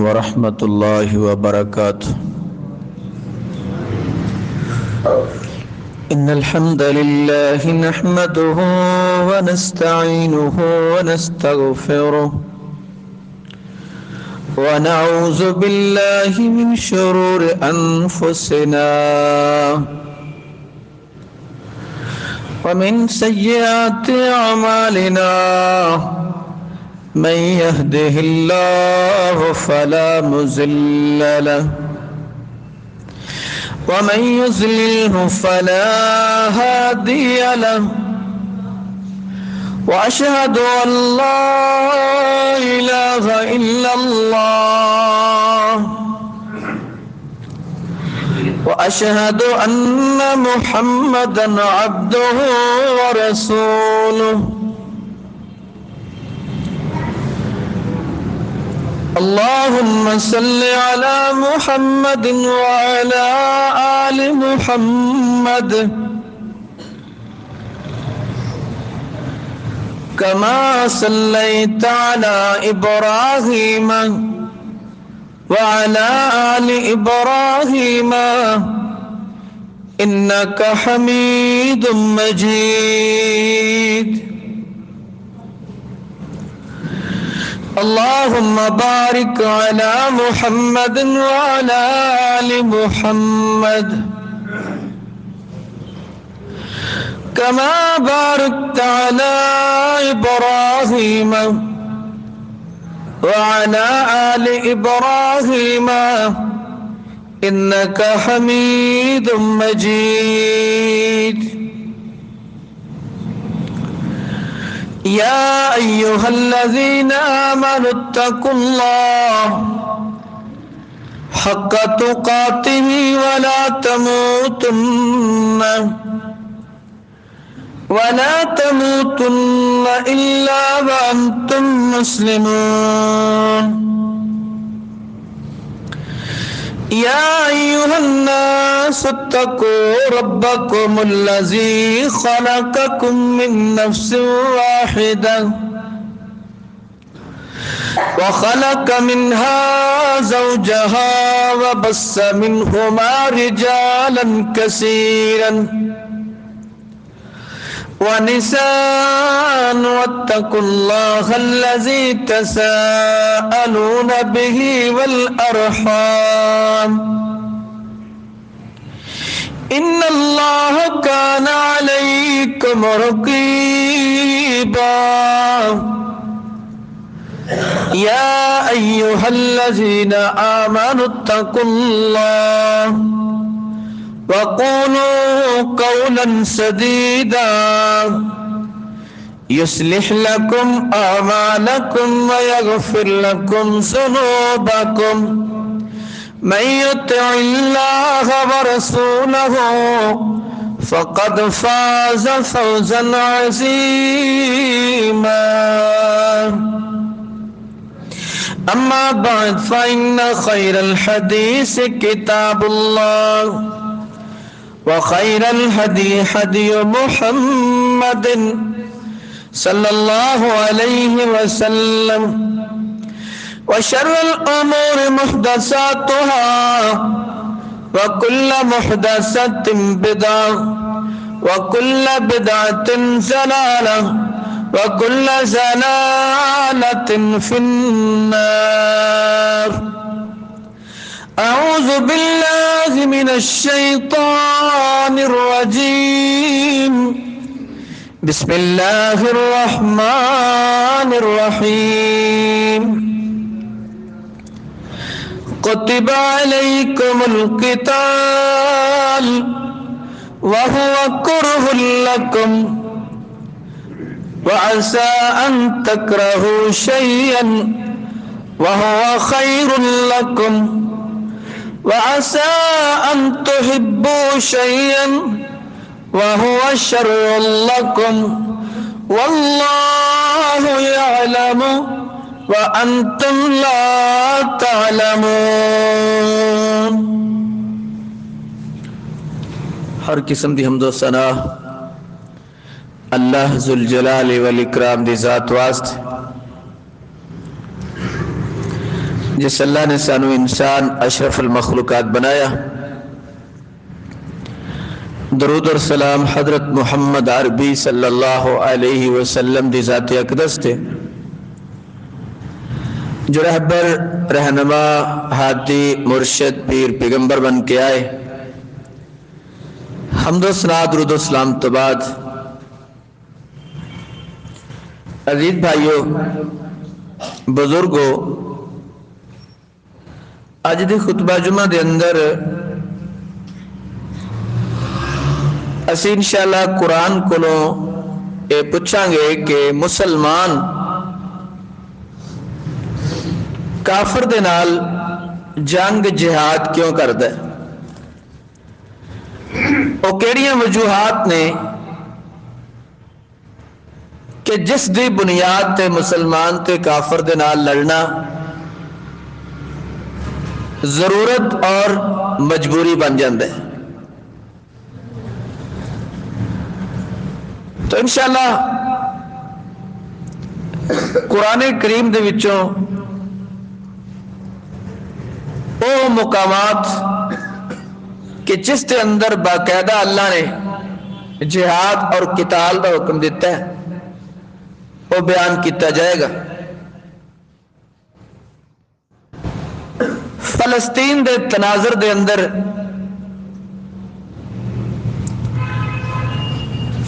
ورحمة الله وبركاته. إن الحمد لله نحمده ونستعينه ونستغفره ونعوذ بالله من شرور أنفسنا ومن سيئات أعمالنا من يهده الله فلا مضل له ومن يضلله فلا هادي له وأشهد أن لا إله إلا الله وأشهد أن محمدا عبده ورسوله. اللهم صل على محمد وعلى آل محمد كما صليت على إبراهيم وعلى آل إبراهيم إنك حميد مجيد. اللهم بارك على محمد وعلى آل محمد كما باركت على إبراهيم وعلى آل إبراهيم إنك حميد مجيد. يا أيها الذين آمنوا اتقوا الله حق تقاته ولا تموتن إلا وأنتم مسلمون. يا أيها الناس اتقوا ربكم الذي خلقكم من نفس واحدة وخلق منها زوجها وبث منهما رجالا كثيرا ونساء واتقوا الله الذي تساءلون به والأرحام إن الله كان عليكم رقيبا. يا أيها الذين آمنوا اتقوا الله وقولوا قولا سديدا يصلح لكم أعمالكم ويغفر لكم ذنوبكم من يطع الله ورسوله فقد فاز فوزا عظيما. أما بعد فإن خير الحديث كتاب الله وخير الهدي هدي محمد صلى الله عليه وسلم وشر الأمور محدثاتها وكل محدثة بدعة وكل بدعة ضلالة وكل ضلالة في النار. أعوذ بالله من الشيطان الرجيم. بسم الله الرحمن الرحيم. كتب عليكم القتال وهو كره لكم وعسى أن تكرهوا شيئا وهو خير لكم وعسى أن تحبوا شيئا وهو شر لكم والله يعلم وأنتم لا تعلمون. ہر قسم دی حمد و ثنا اللہ ذوالجلال والاکرام دی ذات واسطے جس اللہ نے سانو انسان اشرف المخلوقات بنایا، درود اور سلام حضرت محمد عربی صلی اللہ علیہ وسلم دی ذات اقدس تے جو رہبر، رہنما، ہادی، مرشد، پیر، پیغمبر بن کے آئے۔ حمد و ثنا، درود و سلام تو بعد عزیز بھائیو، بزرگو، اج دی خطبہ جمعہ دے اندر اسی انشاءاللہ قرآن کولوں اے پوچھاں گے کہ مسلمان کافر دے نال جنگ جہاد کیوں کردا ہے؟ او کیڑیاں وجوہات نے کہ جس دی بنیاد تے مسلمان تے کافر دے نال لڑنا ضرورت اور مجبوری بن جاندے۔ تو انشاءاللہ قرآن کریم دے وچوں او مقامات کہ جس کے اندر باقاعدہ اللہ نے جہاد اور قتال کا حکم دیتا ہے وہ بیان کیتا جائے گا۔ فلسطین دے تناظر دے اندر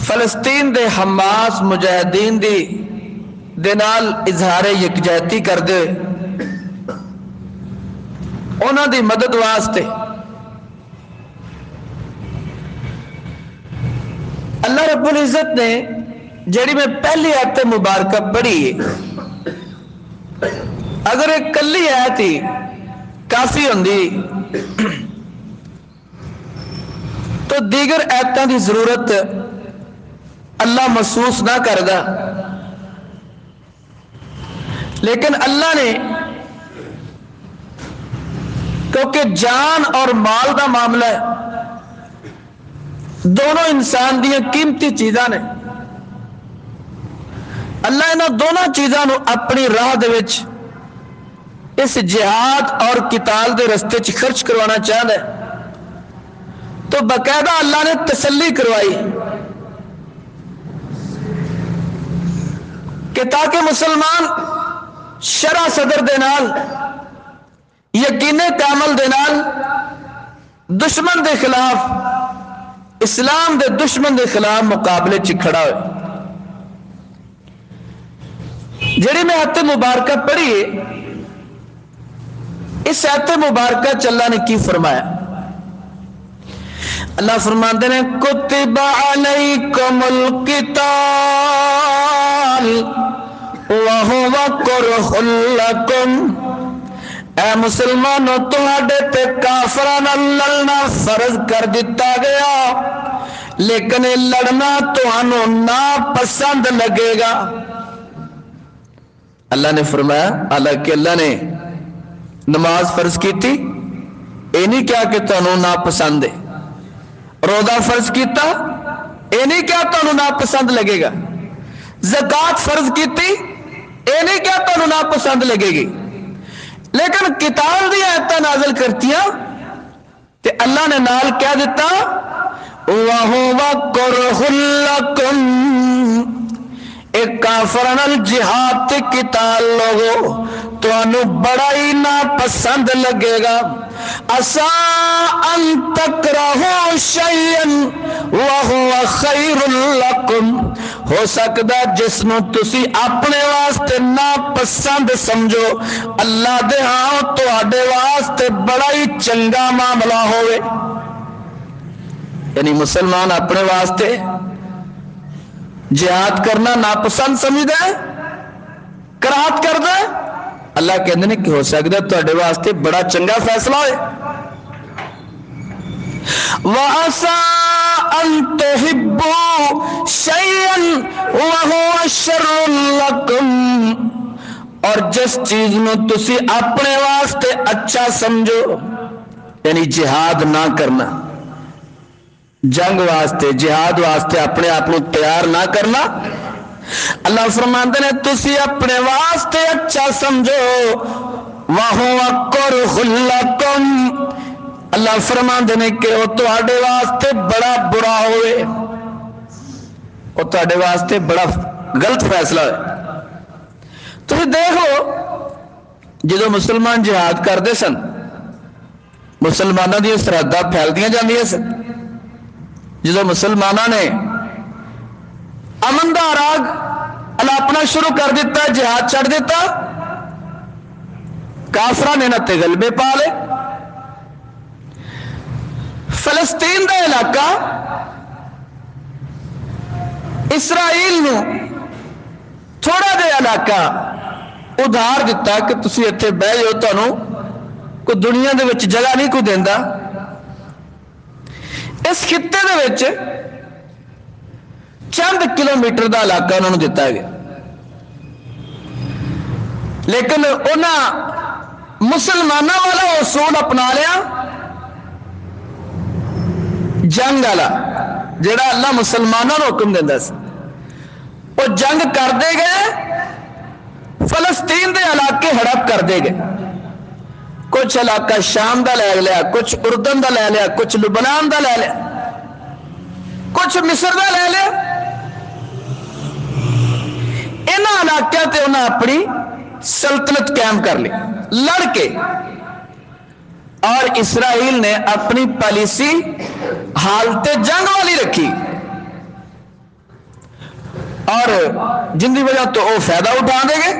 فلسطین دے حماس مجاہدین دے نال اظہار یکجہتی کردے انہاں دی مدد واسطے اللہ رب العزت نے جڑی میں پہلی آیت مبارکہ پڑھی اگر ایک کلی آیت ہی کافی ہوندی تو دیگر آیتاں دی ضرورت اللہ محسوس نہ کردا، لیکن اللہ نے کیونکہ جان اور مال دا معاملہ ہے، دونوں انسان دیا قیمتی چیزاں نے، اللہ انہاں دونوں چیزاں نو اپنی راہ دے وچ اس جہاد اور قتال دے رستے چ خرچ کروانا چاہتا ہے، تو باقاعدہ اللہ نے تسلی کروائی کہ تاکہ مسلمان شرع صدر دے نال، یقین کامل دے نال دشمن دے خلاف، اسلام دے دشمن دے خلاف مقابلے چ کھڑا ہوئے۔ جڑی میں آیت مبارکہ پڑھی اس آیت مبارکہ چ اللہ نے کی فرمایا؟ اللہ فرماتے ہیں کتب علیکم القتال وہو کرہ لکم، اے مسلمانوں تہاڈے تے کافراں نال لڑنا فرض کر دیتا گیا، لیکن لڑنا تہانوں ناپسند لگے گا۔ اللہ نے فرمایا، حالانکہ اللہ نے نماز فرض کی تھی، یہ نہیں کیا کہ تہانوں ناپسند ہے، روزہ فرض کیتا، یہ نہیں کیا تہانوں ناپسند لگے گا، زکات فرض کیتی، یہ نہیں کیا تہانوں ناپسند لگے گی، لیکن قتال دی آیتاں نازل کرتیاں تے اللہ نے نال کہہ دیتا وَهُوَ كُرْهٌ لَكُمْ، ایک کافراں نال جہاد تے قتال لوگو تانوں بڑا ہی ناپسند لگے گا۔ عَسَىٰ أَن تَكْرَهُوا شَيْئًا وَهُوَ خَيْرٌ لَكُمْ، ہو سکتا جس نو تسی اپنے واسطے ناپسند سمجھو اللہ دے ہاں تواڈے واسطے بڑا ہی چنگا معاملہ ہوئے۔ یعنی مسلمان اپنے واسطے جہاد کرنا ناپسند سمجھدا ہے، کراہت کردا ہے، اللہ کہندے نے کہ ہو سکتا ہے تواڈے واسطے بڑا چنگا فیصلہ ہوئے۔ وَعَسَىٰ أَن تُحِبُّوا شَيْئًا وَهُوَ شَرٌّ لَكُمْ، اور جس چیز نو تسی اپنے واسطے اچھا سمجھو، یعنی جہاد نہ کرنا، جنگ واسطے جہاد واسطے اپنے آپ کو تیار نہ کرنا، اللہ فرماتے ہیں تسی اپنے واسطے اچھا سمجھو وَهُوَ كُرْهٌ لَكُمْ اللہ فرماندے نے کہ وہ تواڈے واسطے بڑا برا ہوئے، وہ تواڈے واسطے بڑا غلط فیصلہ ہے۔ تو دیکھو جدو مسلمان جہاد کرتے سن، مسلمانوں کی سرحداں پھیلدیاں جاندیاں سن، جدو مسلمانوں نے امن دا راگ الاپنا شروع کر دیتا، جہاد چھڑ دیتا، کافراں نے انہاں تے غلبے پا لے۔ فلسطین دا علاقہ اسرائیل نو تھوڑا دے علاقہ ادھار دیتا کہ تسی اتنے بہ جاؤ، تانوں کوئی دنیا دے وچ جگہ نہیں کوئی دیندا۔ اس خطے دے وچ چند کلومیٹر دا علاقہ انہوں نے دیتا گیا، لیکن انہاں مسلمانوں والا اصول اپنا لیا، جنگ والا جڑا اللہ مسلمانوں کو حکم دینا سی، وہ جنگ کرتے گئے، فلسطین دے علاقے ہڑپ کرتے گئے، کچھ علاقہ شام دا لے لیا، کچھ اردن دا لے لیا، کچھ لبنان دا لے لیا، کچھ مصر دا لے لیا۔ انہاں علاقوں تے انہاں اپنی سلطنت قائم کر لی لڑ کے، اور اسرائیل نے اپنی پالیسی حالت جنگ والی رکھی، اور جن کی وجہ تو وہ فائدہ اٹھا دے گے،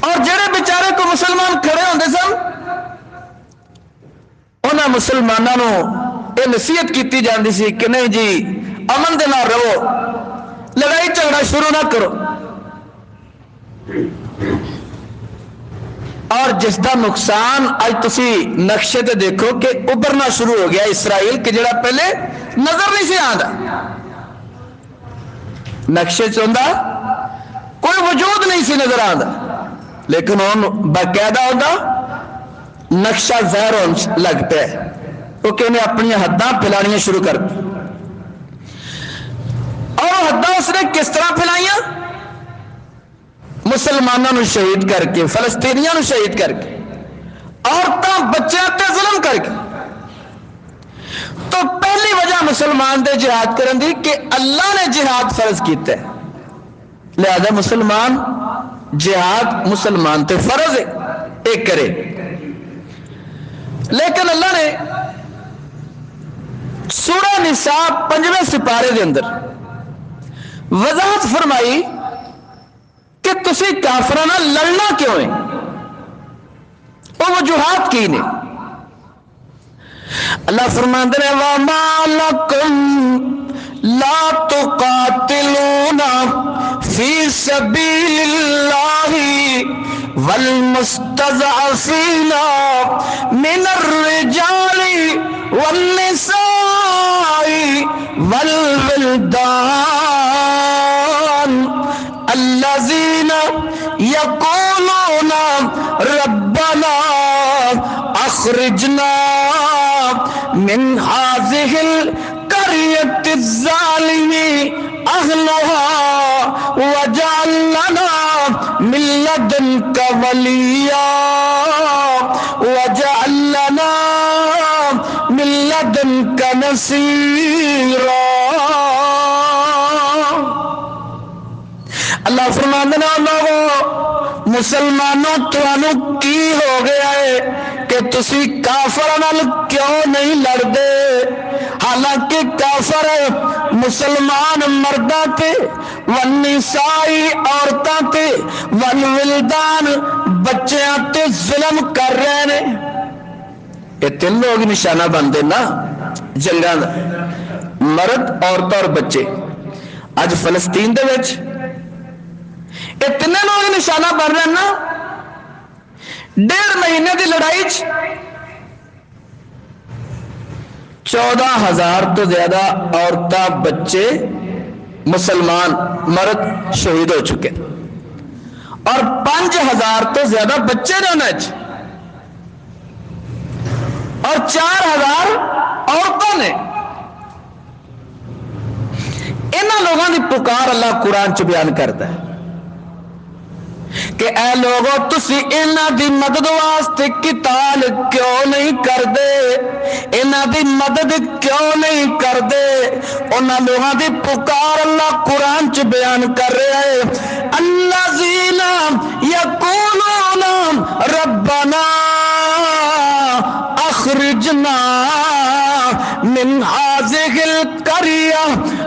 اور جڑے بیچارے کو مسلمان کھڑے ہوندے سن انہاں مسلمانوں یہ نصیحت کیتی جاندی سی کہ نہیں جی امن دے نال رہو، لڑائی جھگڑا شروع نہ کرو۔ اور جس کا نقصان اج تسی نقشے تے دیکھو کہ ابھرنا شروع ہو گیا اسرائیل کہ جڑا پہلے نظر نہیں سی آندا، نقشے چ ہوندا کوئی وجود نہیں سی نظر آندا، لیکن ہن باقاعدہ ہوندا نقشہ ظاہر ہون لگ پیا، کیونکہ انہیں اپنی حداں پھیلانیاں شروع کر دی۔ اور حداں اس نے کس طرح پھیلائیاں؟ مسلمانوں نو شہید کر کے، فلسطینیاں نو شہید کر کے، عورتاں بچیاں تے ظلم کر کے۔ تو پہلی وجہ مسلمان دے جہاد کرن دی کہ اللہ نے جہاد فرض کیتا ہے، لہذا مسلمان جہاد مسلمان تے فرض ہے ایک کرے۔ لیکن اللہ نے سورہ نساء 5ویں سپارے دے اندر وضاحت فرمائی کہ تسی کافراں نال لڑنا کیوں ہے، وہ وجوہات کی نے۔ اللہ فرماندے نے وَمَا لَكُمْ لَا تُقَاتِلُونَ فِي سَبِيلِ اللَّهِ وَالْمُسْتَضْعَفِينَ مِنَ الرِّجَالِ وَالنِّسَاءِ وَالْوِلْدَانِ الَّذِينَ يَقُولُونَ رَبَّنَا أَخْرِجْنَا مِنْ هَذِهِ الْقَرْيَةِ الظَّالِمِ أَهْلُهَا وَاجْعَلْ لَنَا مِنْ لَدُنْكَ وَلِيًّا وَاجْعَلْ لَنَا مِنْ لَدُنْكَ نَصِيرًا۔ اللہ فرماندے نے لوگو مسلمانوں تانوں کی ہو گیا ہے کہ تسی کافراں نال کیوں نہیں لڑدے؟ حالانکہ کافر مسلمان مرداں تے والنسائی عورتاں تے والولدان بچیاں تے ظلم کر رہے ہیں۔ یہ تین لوگ نشانہ بنتے نا جنگاں دا، مرد عورت اور بچے۔ اج فلسطین دے وچ یہ تین لوگ نشانہ بن رہے ہیں نا۔ 1.5 مہینے دی لڑائی 14,000 تو زیادہ عورتاں بچے مسلمان مرد شہید ہو چکے، اور 5,000 تو زیادہ بچے نے انہیں، اور 4,000 عورتوں نے۔ انہاں لوگوں کی پکار اللہ قرآن چ بیان کرتا ہے کہ اے لوگو تسی انہاں دی مدد واسطے قتال کیوں نہیں کردے، انہاں دی مدد کیوں نہیں کردے؟ انہاں لوگاں دی پکار اللہ قرآن چ بیان کر رہا ہے، الذین یقولون ربنا اخرجنا من هذه القرية،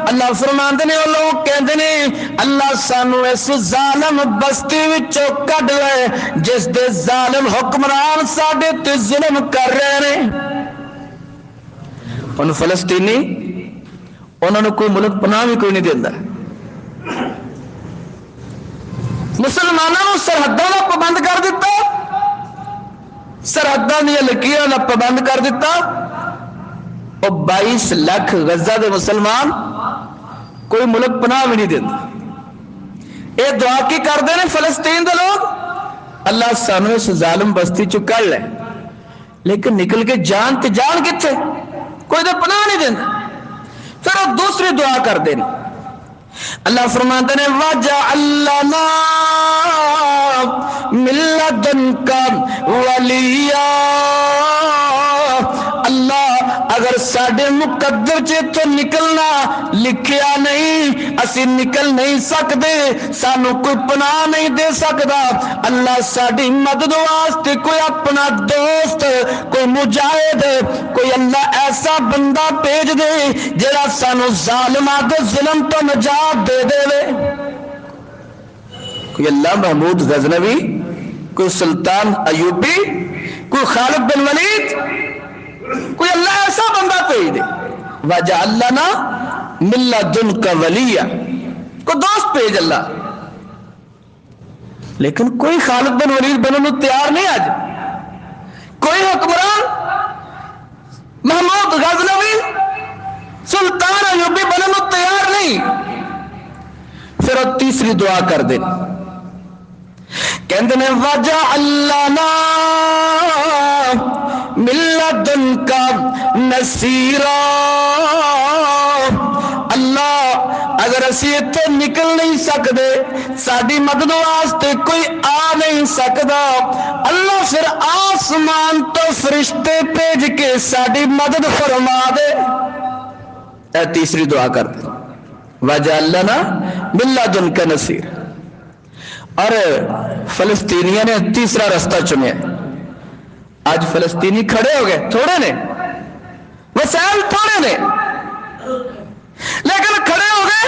اللہ فرماندے نے، وہ لوگ کہندے نے اللہ سانو اس ظالم بستی وچوں کڈ لے جس دے ظالم حکمران ساڈے تے ظلم کر رہے نے۔ ان فلسطینی انہوں نے کوئی ملک پناہ بھی کوئی نہیں دیندا، مسلمانوں کو سرحدوں کا پابند کر دیتا، سرحدوں دیا لکیراں کا پابند کر دیتا۔ اور 22 لاکھ غزہ دے مسلمان کوئی ملک پناہ بھی نہیں دیتا۔ یہ دعا کی کرتے ہیں فلسطین دے لوگ، اللہ سانو اس ظالم بستی چ کر لے، لیکن نکل کے جان تے جان کتنے؟ کوئی تو پناہ نہیں دینا۔ پھر وہ دوسری دعا کرتے ہیں، اللہ فرماتے ہیں وَجَعَلْ لَنَا مِن لَّدُنْكَ وَلِيًّا، اللہ اگر ساڈے مقدر چ تو نکلنا لکھیا نہیں، اسی نکل نہیں سکتے، سانو کوئی پناہ نہیں دے سکتا، اللہ ساڈی مدد واسطے کوئی اپنا دوست، کوئی مجاہد، کوئی اللہ ایسا بندہ بھیج دے جڑا سانو ظالماں دے ظلم تو نجات دے دے۔ کوئی اللہ محمود غزنوی، کوئی سلطان ایوبی، کوئی خالد بن ولید، کوئی اللہ ایسا بندہ بھیج دے، وَجَعَلْ لَنَا مِن لَّدُنْكَ وَلِيًّا، کوئی دوست بھیج اللہ، لیکن کوئی خالد بن ولید بننے کو تیار نہیں۔ آج کوئی حکمران محمود غزنوی سلطان ایوبی بننے کو تیار نہیں۔ پھر وہ تیسری دعا کر دے، کہندے نے وَجَعَلْ لَنَا مِن لَّدُنْكَ نَصِيرًا، اللہ اگر اسی اتنے نکل نہیں سکتے، ساڈی مدد واسطے کوئی آ نہیں سکتا، اللہ پھر آسمان تو فرشتے بھیج کے ساڈی مدد فرما دے۔ اے تیسری دعا کر دے، وَجَعَلْ لَنَا مِن لَّدُنْكَ نَصِيرًا۔ اور فلسطینیوں نے تیسرا رستہ چنیا۔ آج فلسطینی کھڑے ہو گئے، تھوڑے نے، وسائل تھوڑے نے، لیکن کھڑے ہو گئے،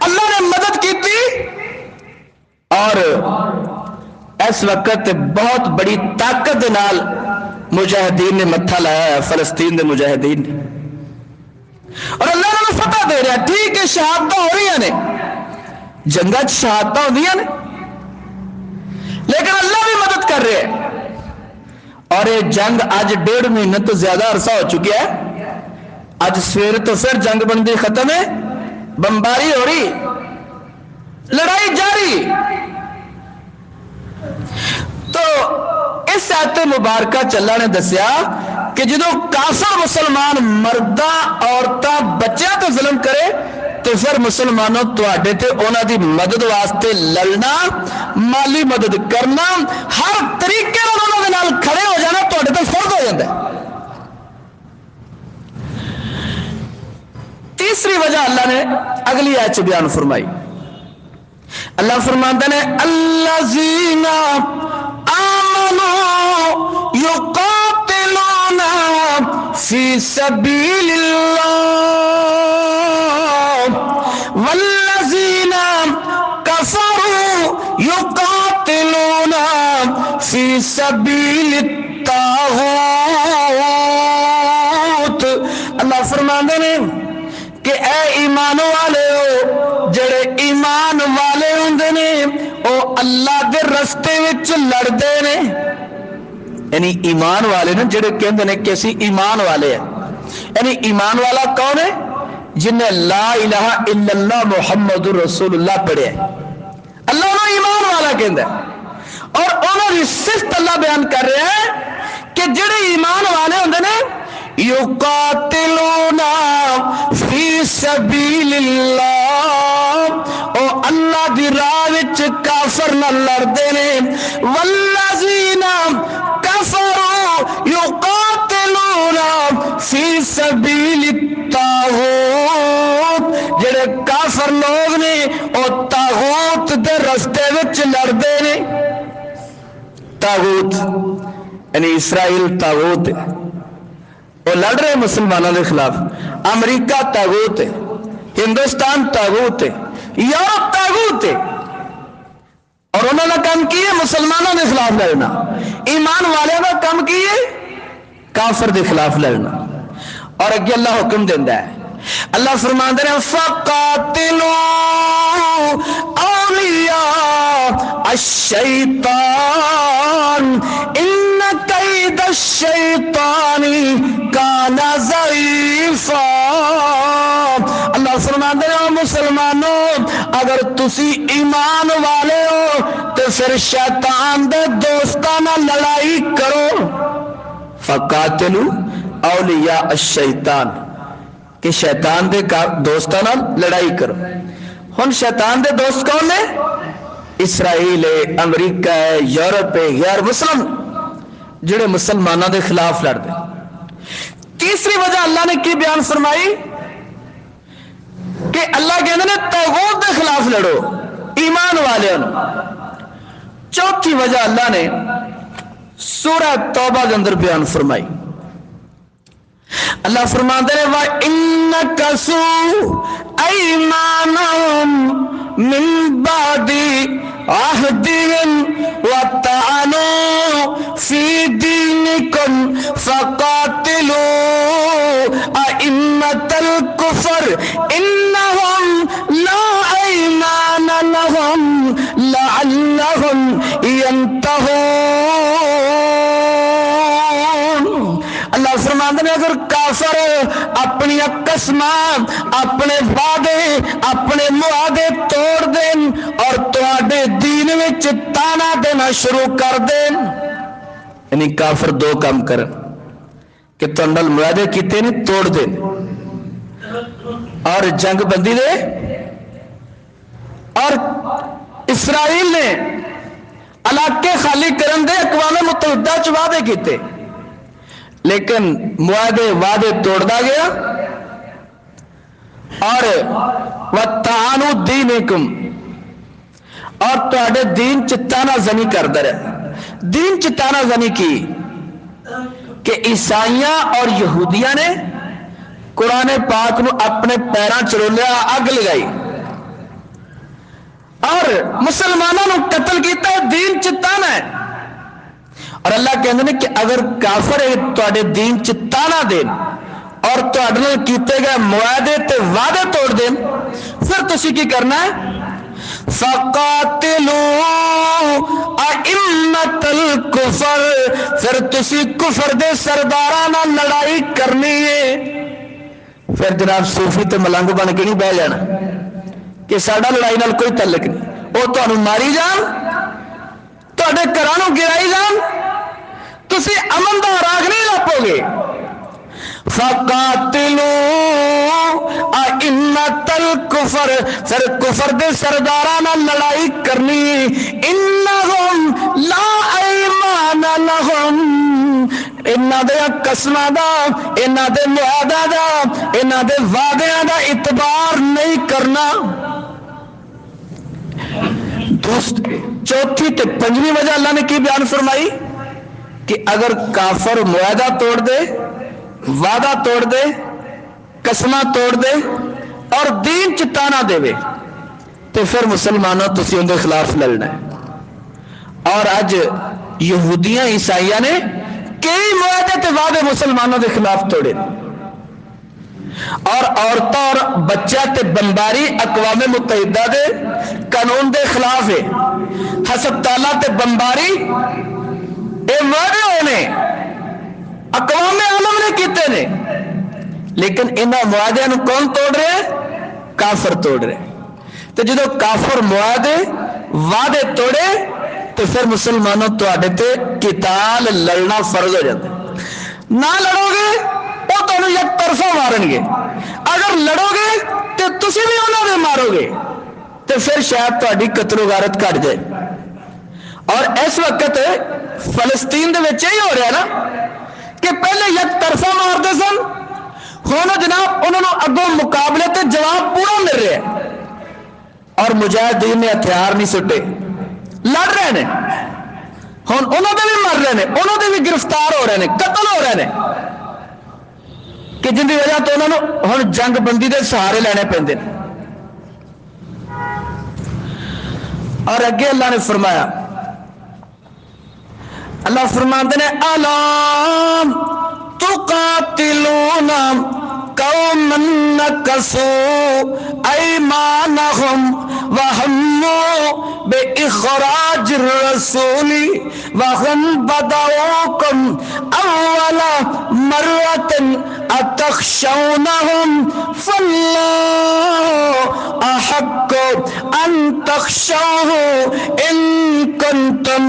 اللہ نے مدد کی تھی۔ اور اس وقت بہت بڑی طاقت دے نال مجاہدین نے متھا لایا ہے، فلسطین دے مجاہدین نے، اور اللہ نے فتح دے رہا۔ ٹھیک ہے شہادت ہو رہی ہیں، جنگا شہادت ہوندی ہیں، لیکن اللہ بھی مدد کر رہے ہیں۔ اور یہ جنگ آج 1.5 مہینے تو زیادہ عرصہ ہو چکی ہے، آج سویرے تو پھر جنگ بندی ختم ہے، بمباری ہو رہی، لڑائی جاری۔ تو اس آیت مبارکہ چلا نے دسیا کہ جدو کافر مسلمان مرداں عورتاں بچیاں تو ظلم کرے تو پھر مسلمانوں تواڈے تے انہاں دی مدد واسطے لڑنا، مالی مدد کرنا، ہر طریقے نال انہاں دے نال کھڑے ہو جانا تواڈے تے فرض ہو جاندا ہے۔ تیسری وجہ اللہ نے اگلی آیت چ بیان فرمائی، اللہ فرماتے ہیں الذین آمنوا یقاتلون فی سبیل اللہ والذین کفروا یقاتلون فی سبیل الطاغوت۔ اللہ فرماتے ہیں کہ اے ایمان والے ہو، جڑے ایمان والے ہوندے نے او اللہ دے رستے وچ لڑدے نے۔ یعنی ایمان والے نے جڑے کہندے نے کہ اسی ایمان والے ہیں، یعنی ایمان والا کون ہے؟ جن نے لا الہ الا اللہ محمد رسول اللہ پڑھیا ہے، اللہ انہوں ایمان والا کہندا ہے۔ اور انہوں نے صفت اللہ بیان کر رہے ہیں کہ جڑے ایمان والے ہوندے نے یقاتلون فی سبیل اللہ، او اللہ دی راہ وچ کافر کافر نہ لڑتے نے والذین کفروا یقاتلون فی سبیل الطاغوت جڑے کافر لوگ نے او طاغوت دے رستے وچ لڑتے نے طاغوت یعنی اسرائیل طاغوت ہے وہ لڑ رہے مسلمانوں کے خلاف امریکہ طاغوت ہے ہندوستان طاغوت ہے یورپ طاغوت ہے اور انہوں نے کام کیے مسلمانوں کے خلاف لڑنا ایمان والے کا کام کیے کافر کے خلاف لڑنا اور اگے اللہ حکم دینا ہے اللہ فرماندے ہیں فقاتلوا اولیاء الشیطان ان کید الشیطان کان ضعیفا اللہ فرماندے ہیں مسلمانوں اگر تسی ایمان والے ہو تو پھر شیطان دے دوستاں نال لڑائی کرو فقاتلوا اولیاء الشیطان کہ شیطان دے دوستاں نال لڑائی کرو ہن شیطان دے دوست کون نے اسرائیل ہے امریکہ ہے یورپ ہے غیر مسلم جڑے مسلمانوں دے خلاف لڑتے تیسری وجہ اللہ نے کی بیان فرمائی کہ اللہ کہتے ہیں طاغوت دے خلاف لڑو ایمان والے چوتھی وجہ اللہ نے سورہ توبہ کے اندر بیان فرمائی اللہ فرماتے ہیں وَإِن نَكَثُوا أَيْمَانَهُمْ مِن بَعْدِ عَهْدِهِمْ وَطَعَنُوا فِي دِينِكُمْ فَقَاتِلُوا أَئِمَّةَ الْكُفْرِ إِنَّهُمْ لَا أَيْمَانَ لَهُمْ لَعَلَّهُمْ يَنْتَهُونَ اللہ فرماتے ہیں اگر کافر اپنی قسماں اپنے وعدے اپنے معاہدے توڑ دیں اور تواڈے دین وچ تانا دینا شروع کر دیں یعنی کافر دو کام کرن کہ تواڈے نال معاہدے کیتے نہیں توڑ دیں اور جنگ بندی دے اور اسرائیل نے علاقے خالی کرن دے اقوام متحدہ چ وعدے کیتے لیکن معاہدے وعدے توڑدا گیا اور وَتَعَانُوا دِينِكُمْ اور تواڈے دین چ تانا زنی کردا رہا دین چ تانا زنی کی کہ عیسائیاں اور یہودیاں نے قرآن پاک نو اپنے پیراں چرولیا اگ لگائی اور مسلمانوں نو قتل کیتا دین چ تانا ہے اور اللہ کہتے ہیں کہ اگر کافر تواڈے دین چ تانا دین اور تواڈے نال کیتے گئے معاہدے تے وعدے توڑ دین پھر تسی کی کرنا ہے فقاتلوا ائمۃ الکفر پھر تسی کفر دے سرداراں نال لڑائی کرنی ہے پھر جناب صوفی تے ملنگ بن کے نہیں بہ جانا کہ ساڈا لڑائی نال کوئی تعلق نہیں وہ تانوں ماری جان تواڈے گھراں نوں گرائی جان تسی امن دا راگ نہیں لپو گے فقاتلوا ائمۃ الکفر پھر کفر دے سرداراں نال لڑائی کرنی انہم لا ایمان لہم انہاں دے قسماں دا انہاں دے معاہدہ دا انہاں دے وعدیاں دا اعتبار نہیں کرنا دوست چوتھی تے پنجویں وجہ اللہ نے کی بیان فرمائی کہ اگر کافر معاہدہ توڑ دے وعدہ توڑ دے قسمہ توڑ دے اور دین چتانا دے وے تو پھر مسلمانوں تسی ان کے خلاف لڑنا ہے اور اج یہودیاں عیسائیاں نے کئی معاہدے تے وعدے مسلمانوں کے خلاف توڑے اور عورتوں اور بچہ تے بمباری اقوام متحدہ دے قانون دے خلاف ہے ہسپتالاں تے بمباری اے وعدے ہونے اقوام عالم نے کیتے نے لیکن انہاں معاہدے نو کون توڑ رہے ہیں کافر توڑ رہے تو جدو کافر معاہدے وعدے توڑے تو پھر مسلمانوں تواڈے تے قتال لڑنا فرض ہو جاتا ہے نہ لڑو گے وہ تانوں یک طرفہ مارن گے اگر لڑو گے تو تسی بھی انہاں دے مارو گے تو پھر شاید تہاڈی قتل و غارت گھٹ جائے اور اس وقت فلسطین دے وچ یہی ہو رہا نا کہ پہلے یک طرفہ مارتے سن، ہن جناب انہوں نے اگوں مقابلے تے جواب پورا مل رہا ہے، اور مجاہدین نے ہتھیار نہیں سٹے، لڑ رہے ہیں، ہن انہوں دے بھی مر رہے ہیں، انہوں دے بھی گرفتار ہو رہے ہیں، قتل ہو رہے ہیں، کہ جن کی وجہ تو انہوں نے ہن جنگ بندی دے سہارے لینے پیندے۔ اور اگے اللہ نے فرمایا، اللہ فرماتے ہیں الم تقاتلون قوما نكثوا ايمانهم وهموا باخراج الرسول وهم بدؤوكم اول مرة اتخشونهم فالله احق ان تخشوه ان كنتم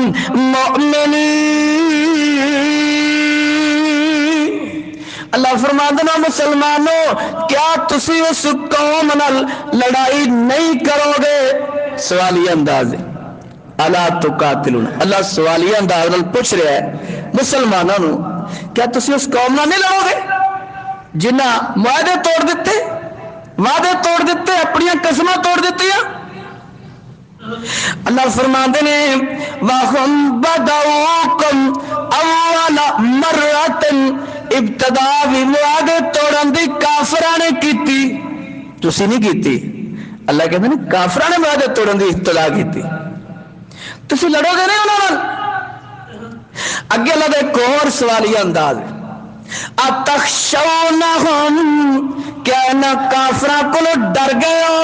مؤمنين۔ اللہ فرماتے ہیں مسلمانوں کیا تسی اس قوم نال لڑائی نہیں کرو گے؟ سوالیہ انداز ہے، الا تقاتلون، اللہ سوالیہ انداز نال پوچھ رہا ہے مسلمانوں کیا تسی اس قوم نال نہیں لڑو گے جنہ معاہدے توڑ دیتے، وعدے توڑ دیتے، اپنی قسمیں توڑ دیتی ہیں؟ اللہ فرماتے ہیں وَهُمْ بَدَؤُوكُمْ أَوَّلَ مَرَّةٍ، ابتدا بھی معاہدے توڑن دی کافراں نے کیتی، تسی نہیں کیتی۔ اللہ کہتے ہیں کافراں نے معاہدے توڑن دی ابتدا کیتی، تسی لڑو گے نہیں انہوں نے۔ اگے اللہ دے ایک اور سوالیہ انداز ہے، اتخشونہم، کیا انہاں کافراں کولوں ڈر گئے ہو؟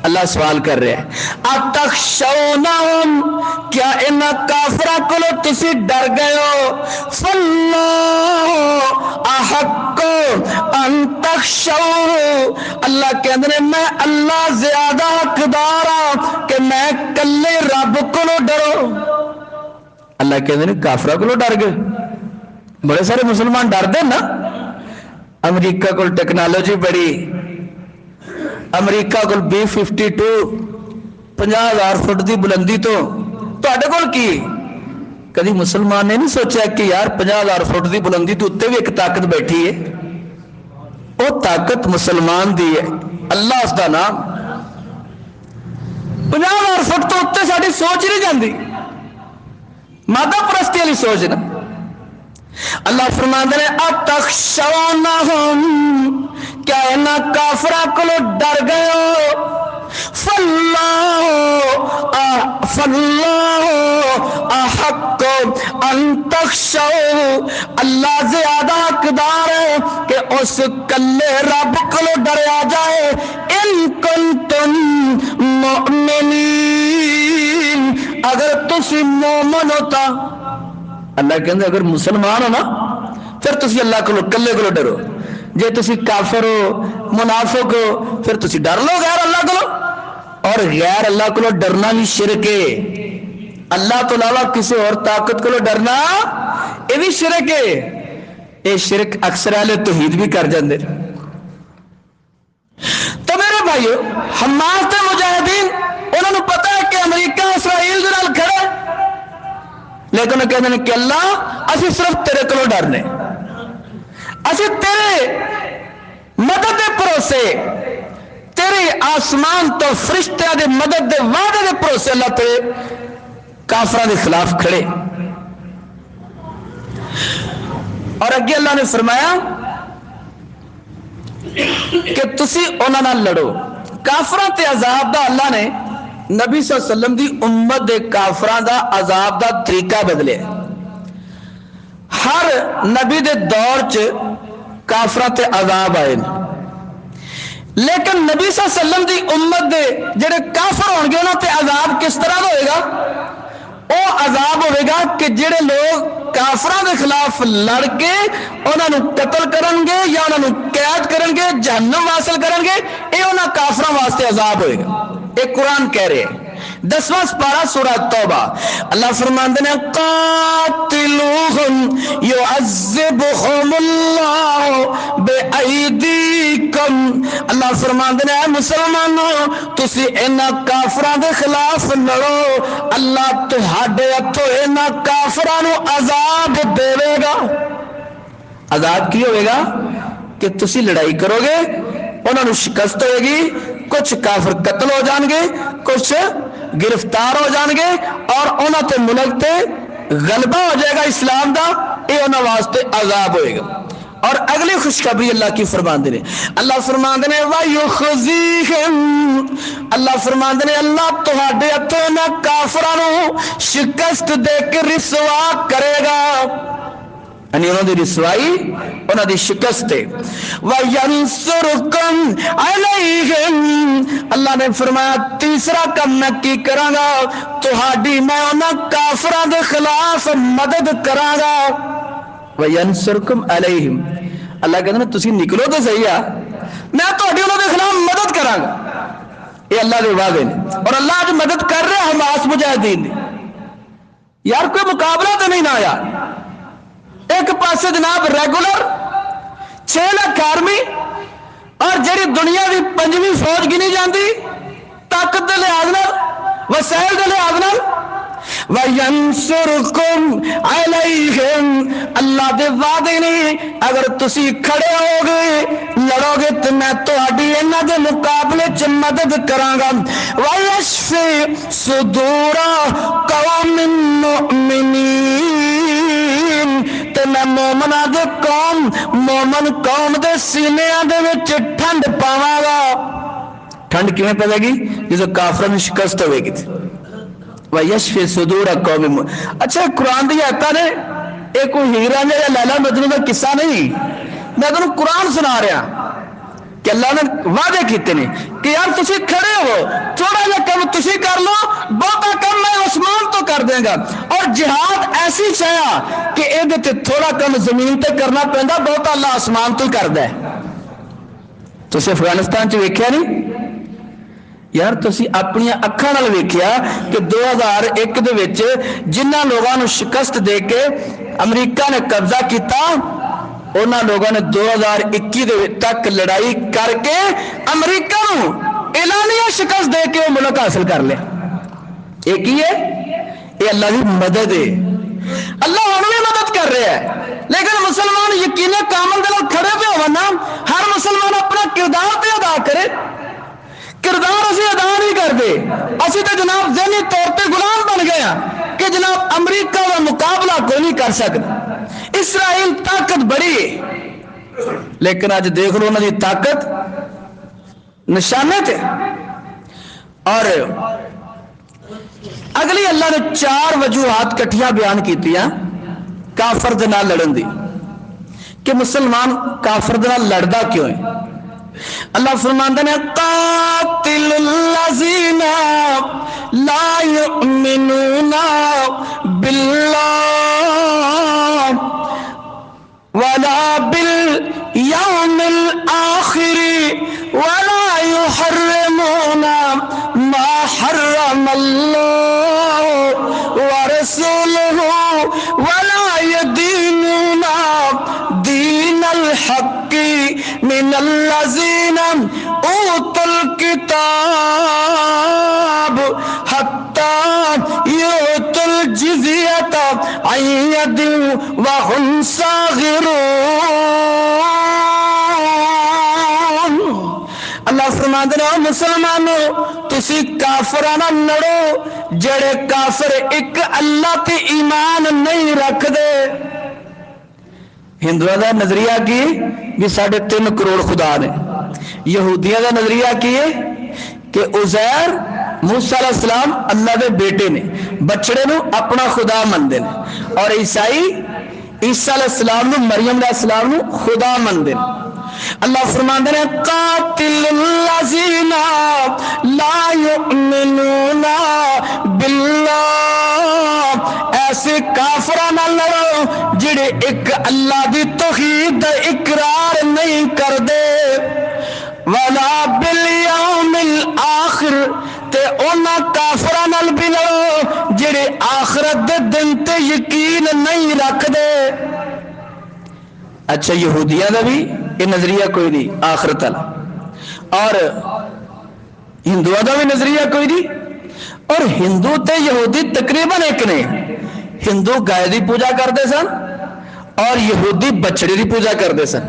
اللہ سوال کر رہے ہیں اتخشونہم، کیا ان کافراں کولوں تسی ڈر گئے ہو؟ فاللہ احق ان تخشوہ، اللہ کہندے نے میں اللہ زیادہ حقدار ہاں کہ میں کلے رب کولوں ڈرو۔ اللہ کہندے نے کافراں کولوں ڈر گئے، بڑے سارے مسلمان ڈر دے نا، امریکہ کول ٹیکنالوجی بڑی، امریکہ کو B-52 50,000 فٹ دی بلندی تو تواڈے کول کی؟ کدی مسلمان نے نہیں سوچا کہ یار 50,000 فٹ دی بلندی تو اتنے بھی ایک طاقت بیٹھی ہے، وہ طاقت مسلمان دی ہے، اللہ اس دا نام۔ 50,000 فٹ تو اتنے ساری سوچ نہیں جاندی، مادہ پرستی والی سوچ نا۔ اللہ فرماتے ہیں اتخشونہم، کیا انہاں کافراں کولوں ڈر گئے ہو؟ فاللہ احق ان تخشوہ، اللہ زیادہ حقدار ہے کہ اس کلے رب کولوں ڈریا جائے، ان کنتم مؤمنین، اگر تسی مومن ہوتا۔ اللہ کہندے اگر مسلمان ہو نا پھر تسی اللہ کو کلے کو ڈرو، جے تسی کافر ہو منافق ہو پھر تسی ڈر لو غیر اللہ کو، اور غیر اللہ کو ڈرنا بھی شرک ہے، اللہ تو علاوہ کسی اور طاقت کو ڈرنا یہ بھی شرک ہے، یہ شرک اکثر اہل توحید بھی کر جاندے۔ تو میرے بھائیو حماس دے مجاہدین انہوں نے پتا ہے کہ امریکہ اسرائیل دے نال کھڑے، لیکن وہ کہتے ہیں کہ اللہ اسی صرف تیرے کو ڈرنے، اسی تیرے مدد دے بھروسے، تیرے آسمان تو فرشتیاں دے مدد دے وعدے دے بھروسے اللہ تے کافراں دے خلاف کھڑے۔ اور اگے اللہ نے فرمایا کہ تسی انہاں نال لڑو۔ کافراں تے عذاب دا اللہ نے نبی صلی اللہ علیہ وسلم دی امت دے کافران دا عذاب دا طریقہ بدلے، ہر نبی دے دور چ کافران تے عذاب آئے، لیکن نبی صلی اللہ علیہ وسلم دی امت دے جڑے کافر ہون گے انہاں تے عذاب کس طرح ہوئے گا؟ او عذاب ہوئے گا کہ جڑے لوگ کافران دے خلاف لڑ کے انہاں نو قتل کرن گے یا انہاں نو قید کرن گے، جہنم حاصل کرن گے، اے انہاں کافران واسطے عذاب ہوئے گا۔ ایک قرآن کہہ رہے ہیں 10واں سپارہ سورہ توبہ اللہ فرماندے نے قاتلوہم یعذبہم اللہ بأیدیکم اللہ فرماندے نے اے مسلمانوں تسی انہاں کافراں دے خلاف لڑو اللہ تہاڈے ہتھوں انہاں کافراں نو عذاب دے گا عذاب کی ہوئے گا کہ تسی لڑائی کرو گے انہوں نے شکست ہوئے گی کچھ کافر قتل ہو جان گے کچھ گرفتار ہو جان گے اور انہوں تے ملک تے غلبہ ہو جائے گا اسلام دا اے انہوں واسطے عذاب ہوئے گا اور اگلی خوشخبری اللہ کی فرماندے نے اللہ فرماندے نے وَيُخْزِيهِمْ اللہ فرماندے نے اللہ تہاڈے ہتھوں انہاں کافراں نو شکست دے کے رسوا کرے گا یعنی انہوں دی رسوائی انہوں دی شکست ہے وَيَنْصُرُكُمْ عَلَيْهِمْ اللہ نے فرمایا تیسرا کم میں کی کراں گا تہاڈی میں انہاں کافراں دے خلاف مدد کراں گا وَيَنْصُرُكُمْ عَلَيْهِمْ اللہ کہتے ہیں تسی نکلو تو صحیح ہے میں تہاڈی انہوں دے خلاف مدد کراں گا یہ اللہ دے وعدے نے اور اللہ آج مدد کر رہے حماس مجاہدین نے یار کوئی مقابلہ تو نہیں نہ آیا ایک پاسے جناب ریگولر 6 لاکھ آرمی اور جڑی دنیا کی 5ویں فوج گنی جاندی طاقت دے لحاظ نال وسائل دے لحاظ نال وَيَنْصُرُكُمْ عَلَيْهِمْ اللہ دے وعدے نے اگر تسی کھڑے ہو گے لڑو گے تو میں تہاڈی انہاں دے مقابلے چ مدد کراں گا وَيَشْفِي صُدُورَ قَوْمٍ مُؤْمِنِينَ تے میں مومناں دے مومن قوم دے سینیاں دے وچ ٹھنڈ پاواں گا ٹھنڈ کیویں پے گی جدوں کافراں نوں شکست ہوے گی وَيَشْفِي صُدُورَ قَوْمٍ اچھا قرآن دی آیتاں نے ایک کوئی ہیرا یا لیلا مجنون کا قصہ نہیں میں تمہیں قرآن سنا رہا کہ اللہ نے وعدے کیتے نے کہ یار تسی کھڑے ہو تھوڑا جا کم تسی کر لو بہتا کم میں عثمان تو کر دیں گا اور جہاد ایسی چاہیا کہ اے دیتے تھوڑا کم زمین تے کرنا پہندا بہتا اللہ آسمان تو کر دے تسی افغانستان چ ویکھیا نہیں یار تسی اپنی اکھاں نال ویکھیا کہ 2001 دے وچ جنہ لوگاں نوں شکست دے کے امریکہ نے قبضہ کیتا انہاں لوگاں نے 2021 دے تک لڑائی کر کے امریکہ نوں اعلانیہ شکست دے کے وہ ملک حاصل کر لیا ایک ہی ہے یہ اللہ کی مدد ہے اللہ ہم بھی مدد کر رہا ہے لیکن مسلمان یقین کامل دے نال کھڑے پہ ہونا ہر مسلمان اپنا کردار پہ ادا کرے کردار اسی ادا نہیں کرتے اسی تو جناب ذہنی طور پہ غلام بن گیا کہ جناب امریکہ کا مقابلہ کوئی نہیں کر سکتا اسرائیل طاقت بڑی ہے لیکن آج دیکھ لو انہوں نے طاقت نشانے تھے اور اگلی اللہ نے 4 وجوہات کٹھیاں بیان کی تھا کافر دے نال لڑن دی کہ مسلمان کافر دے نال لڑدا کیوں ہے اللہ فرماندے نے قاتل الذین لا یؤمنون باللہ ولا بالیوم الآخر ولا يحرمون ما حرم اللہ ورسولہ ولا يدینون دین الحق من الذین اوتوا الکتاب حتی یؤتوا الجزیۃ عن ید وهم صاغرون اللہ فرماندے نے مسلمانوں تسی کافراں نال لڑو جڑے کافر ایک اللہ تے ایمان نہیں رکھ دے ہندوؤں کا نظریہ کی بھی 3.5 کروڑ خدا نے یہودیاں کا نظریہ کی ہے کہ عزیر موسیٰ علیہ السلام اللہ دے بیٹے نے بچڑے نو اپنا خدا مندے نے اور عیسائی عیسیٰ علیہ السلام نو مریم علیہ السلام نو خدا مندے نے اللہ فرماندے نے قاتل الذین لا یؤمنون باللہ ایسے کافران لڑو جڑے ایک اللہ دی توحید دا اقرار نہیں کر دے ولا بالیوم الآخر تے اونا کافراں نال بھی لڑو جڑے آخرت دے دن تے یقین نہیں رکھ دے. اچھا یہودیاں دا بھی یہ نظریہ کوئی نہیں آخرت والا، اور ہندوؤں دا بھی نظریہ کوئی نہیں. اور ہندو تے یہودی تقریباً ایک نے. ہندو گائے دی پوجا کرتے سن اور یہودی بچڑے دی پوجا کرتے سن،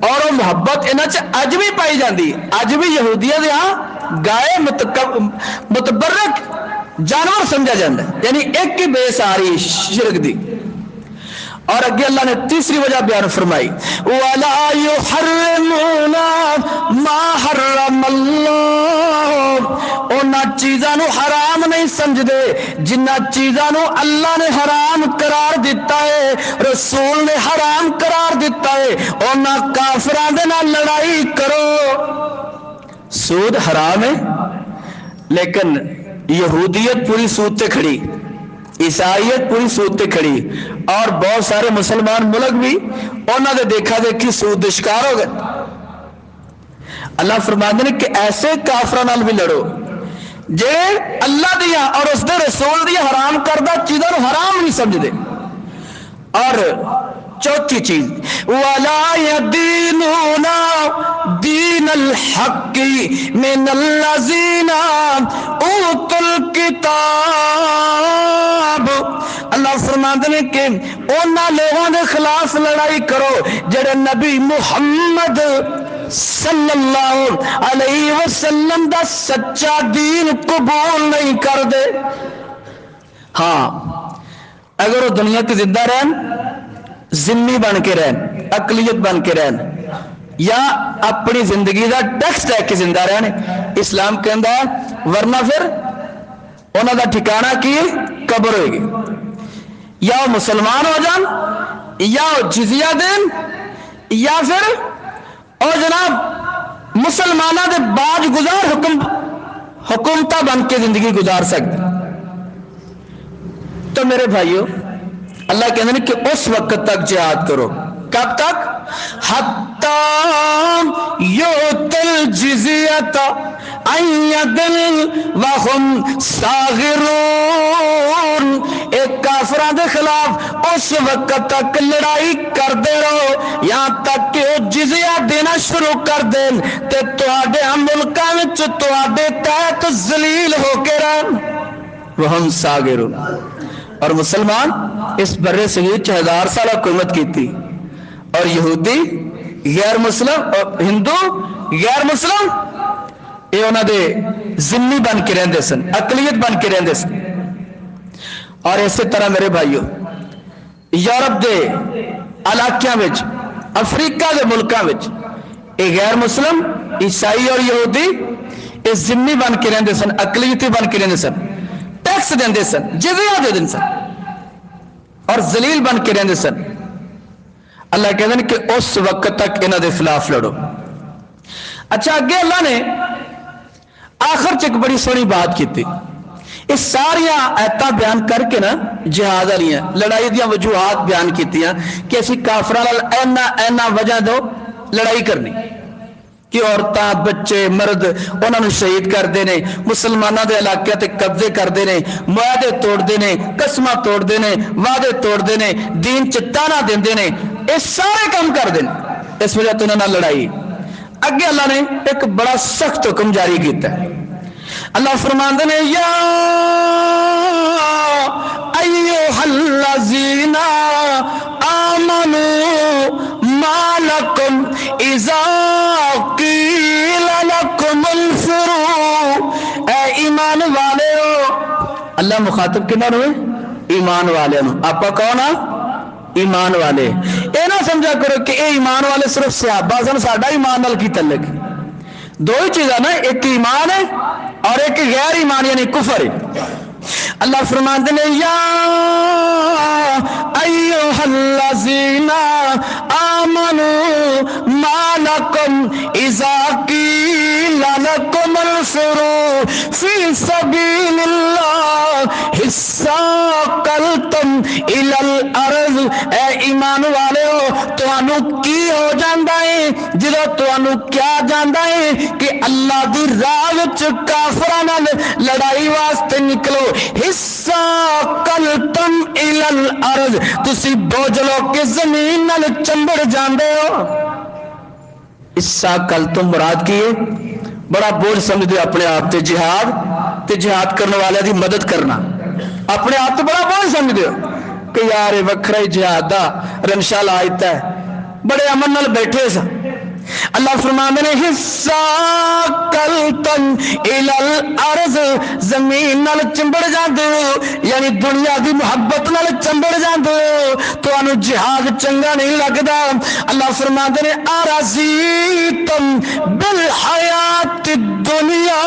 اور وہ محبت انہاں چ اج بھی پائی جاندی. اج بھی یہودیاں دے ہاں گائے متبرک جانور سمجھا جاتا ہے، یعنی ایک ہی بیس آ رہی شرک دی. اور اگے اللہ نے تیسری وجہ بیان فرمائی وَلَا يُحَرِّمُونَ مَا حَرَّمَ اللَّهُ، اونا چیزاں نو حرام نہیں سمجھ دے جنہ چیزاں نو اللہ نے حرام قرار دیتا ہے، رسول نے حرام قرار دیتا ہے. اونا کافراں دے نال لڑائی کرو. سود حرام ہے لیکن یہودیت پوری سود تے کھڑی، عیسائیت پوری سود تے کھڑی، اور بہت سارے مسلمان ملک بھی انہوں نے دیکھا دیکھی سود دے شکار ہو گئے. اللہ فرماتے ہیں کہ ایسے کافراں نال بھی لڑو جے اللہ دیا اور اس دے رسول دیا حرام کردہ چیزوں حرام نہیں سمجھ دے. اور چوتھی چیز وَلَا يَدِينُونَ دِينَ الْحَقِّ مِنَ الَّذِينَ أُوتُوا الْكِتَابَ. اللہ فرماتے ہیں کہ انہاں لوگوں دے خلاف لڑائی کرو جڑے نبی محمد صلی اللہ علیہ وسلم دا سچا دین قبول نہیں کر دے. ہاں اگر وہ دنیا کی زندہ رہن، ذمہ بن کے رہن، اقلیت بن کے رہن، یا اپنی زندگی دا ٹیکس دے کے زندہ رہن، اسلام کہندا ہے، ورنہ پھر انہاں دا ٹھکانہ کی قبر ہوئے گی. یا وہ مسلمان ہو جان، یا وہ جزیہ دین، یا پھر اور جناب مسلمانہ دے باج گزار حکومتہ بن کے زندگی گزار سکتے. تو میرے بھائیو اللہ کہتے ہیں کہ اس وقت تک جہاد کرو. کب تک؟ حتی یؤت الجزیۃ عن ید وہم صاغرون. ایک کافران دے خلاف اس وقت تک لڑائی کردے رہو یہاں تک کہ وہ جزیہ دینا شروع کر دیں تے تواڈے ملکاں وچ تواڈے تحت ذلیل ہو کے رہن. وہم صاغرون. اور مسلمان اس برے صغیر 1000 سال حکومت کی تھی، اور یہودی غیر مسلم اور ہندو غیر مسلم یہ انہوں دے ذمہ بن کے رہندے سن، اقلیت بن کے رہندے سن. اور اسی طرح میرے بھائیو یورپ دے علاقیاں وچ، افریقہ دے ملکاں وچ یہ غیر مسلم عیسائی اور یہودی یہ ذمہ بن کے رہندے سن، اقلیتی بن کے رہندے سن، ٹیکس دیندے سن، جزیہ دے دین سن، اور ذلیل بن کے رہندے سن. اللہ کہتے ہیں کہ اس وقت تک انہاں دے خلاف لڑو. اچھا اگے اللہ نے آخر چ ایک بڑی سونی بات کی تھی. اس ساری آیتاں بیان کر کے نا جہاد والیاں لڑائی دیاں وجوہات بیان کیتیاں کہ اسی کافراں نال اینا وجہ دو لڑائی کرنی کہ عورتاں بچے مرد انہاں نوں شہید کردے نے، مسلماناں دے علاقے تے قبضے کردے نے، معاہدے توڑدے نے، قسماں توڑدے نے، وعدے توڑدے نے، دین چ تانا دیندے نے، یہ سارے کام کردے نے. اس وجہ تو انہاں نال لڑائی. اگے اللہ نے ایک بڑا سخت حکم جاری کیتا ہے. اللہ فرماندے نے یا ایھا الذین آمنوا ما لکم اذا قیل لکم انفروا. اے ایمان والے ہو. اللہ مخاطب کنہاں نوں؟ ایمان والے نوں. آپا کون ہاں؟ ایمان والے. اے نہ سمجھا کرو کہ اے ایمان والے صرف صحابہ سن، ساڈا ایمان نال کی تعلق. دو ہی چیزاں نا، ایک ایمان ہے اور ایک غیر ایمان یعنی کفر ہے. اللہ فرماتے ہیں یا ایھا الذین آمنوا ما لکم اذا قیل لکم انفروا فی سبیل اللہ اثاقلتم الی الارض. اے ایمان والے ہو، تانوں تانوں کی ہو جاندا ہے جدوں تانوں کیا جاندا ہے کہ اللہ دی راہ وچ کافراں نال لڑائی واسطے نکلو حصہ کلتم الی الارض تسی بوجھ لو کہ زمین نال چمبڑ جاندے ہو حصہ کلتم مراد کی ہے بڑا بوجھ سمجھ دے اپنے آپ تے جہاد کرنے والے دی مدد کرنا اپنے آپ تے بڑا بوجھ سمجھ دے کہ یار وکھرا ہی جہاد دا رنشا لاتا ہے بڑے امن نال بیٹھے سا اللہ فرماندے نے حصہ کلتم الی الارض زمین نال چمبڑ جاندے ہو یعنی دنیا دی محبت نال چمبڑ جاندے ہو تانوں جہاد چنگا نہیں لگدا اللہ فرماندے نے ارزیتم بالحیات الدنیا